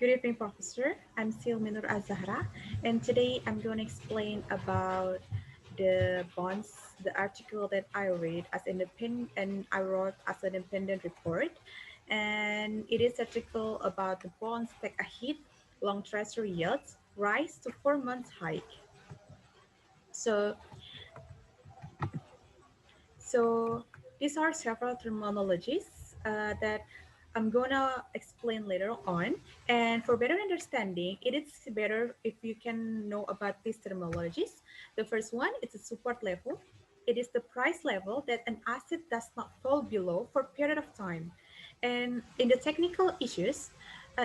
Good evening, Professor. I'm SILMI Zahra, and today I'm going to explain about the bonds, the article that I read as independent and I wrote as an independent report. And it is article about the bonds take a hit, long treasury yields rise to 4 months hike. So, so these are several terminologies that I'm gonna explain later on. And for better understanding, it is better if you can know about these terminologies. The first one is a support level. It is the price level that an asset does not fall below for a period of time. And in the technical issues,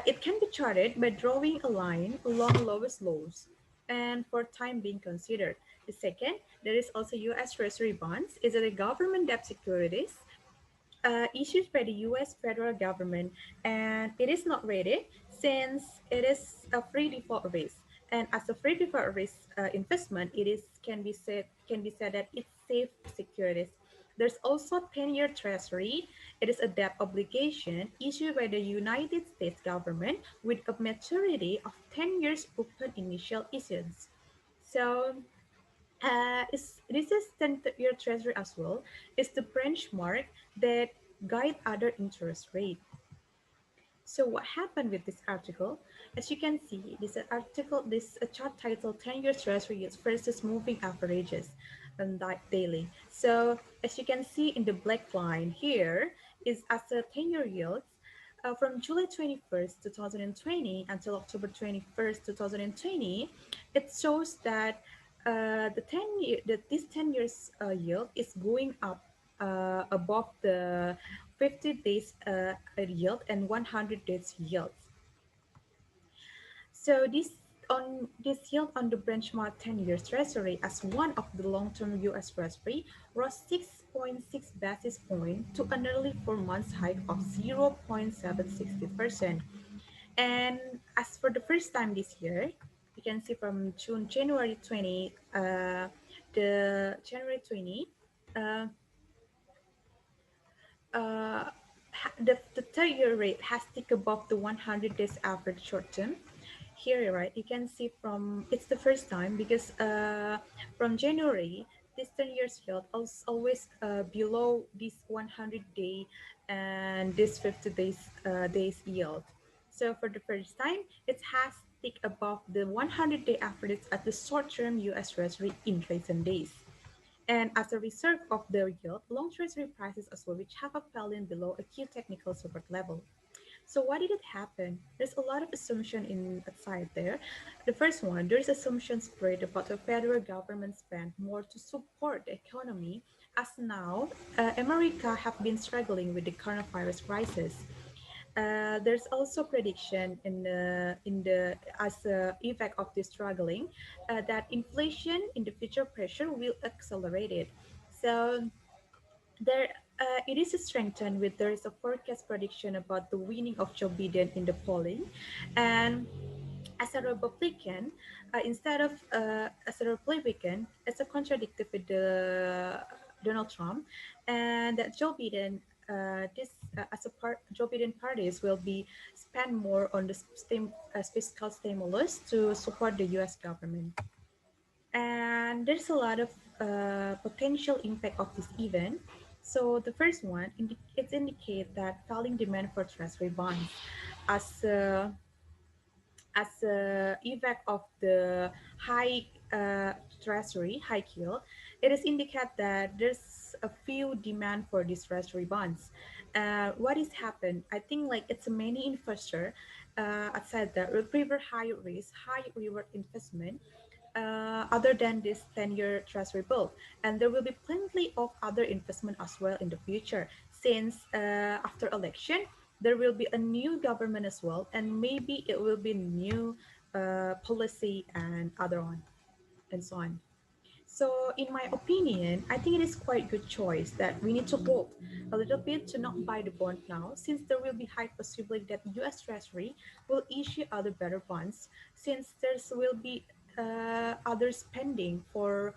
it can be charted by drawing a line along lowest lows and for time being considered. The second, there is also U.S. Treasury bonds. Is it a government debt securities issued by the U.S. federal government, and it is not rated since it is a free default risk. And as a free default risk investment, it is can be said that it's safe securities. There's also 10-year treasury. It is a debt obligation issued by the United States government with a maturity of 10 years upon initial issuance. So this is 10-year treasury as well. Is the benchmark that guide other interest rate. So what happened with this article? As you can see, this chart titled 10-year treasury yields versus moving averages and daily. So as you can see in the black line here is as a 10-year yields from July 21st, 2020 until October 21st, 2020, it shows that this 10 years yield is going up above the 50 days yield and 100 days yield. So this yield on the benchmark 10 years treasury as one of the long-term US treasury rose 6.6 basis point to a nearly 4 months hike of 0.760%. And as for the first time this year, you can see from January 20, the January 20, uh, uh, the 3rd-year rate has ticked above the 100 days average short term. Here, right, you can see from it's the first time because from January, this 10 years yield always below this 100-day and this 50 days yield. So for the first time, it has ticked above the 100-day average at the short-term U.S. Treasury in recent days. And as a result of their yield, long treasury prices as well, which have fallen below a key technical support level. So why did it happen? There's a lot of assumption in outside there. The first one, there's assumption spread about the federal government spend more to support the economy, as now America have been struggling with the coronavirus crisis. There's also prediction in the as a effect of this struggling that inflation in the future pressure will accelerate it. So there, it is strengthened with there is a forecast prediction about the winning of Joe Biden in the polling, and as a Republican, as a Republican, it's a contradictive with the Donald Trump, and that Joe Biden, this as a part, Joe Biden parties will be spend more on the fiscal stimulus to support the U.S. government, and there's a lot of potential impact of this event. So the first one, it indicates that falling demand for treasury bonds as a effect of the high high yield, it is indicate that there's a few demand for these treasury bonds. What is happened? I think like it's a many investor outside that will prefer high risk, high reward investment other than this 10-year treasury bill. And there will be plenty of other investment as well in the future since after election, there will be a new government as well, and maybe it will be new policy and other on and so on. So, in my opinion, I think it is quite good choice that we need to hold a little bit to not buy the bond now, since there will be high possibility that U.S. Treasury will issue other better bonds, since there will be other spending for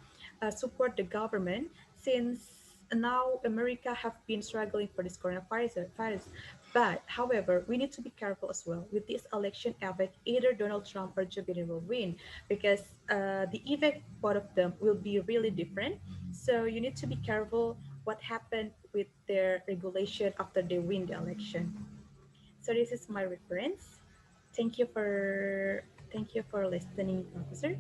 support the government, since now America have been struggling for this coronavirus. But, however, we need to be careful as well with this election effect. Either Donald Trump or Joe Biden will win because the effect both of them will be really different. So you need to be careful what happened with their regulation after they win the election. So this is my reference. Thank you for listening, Professor.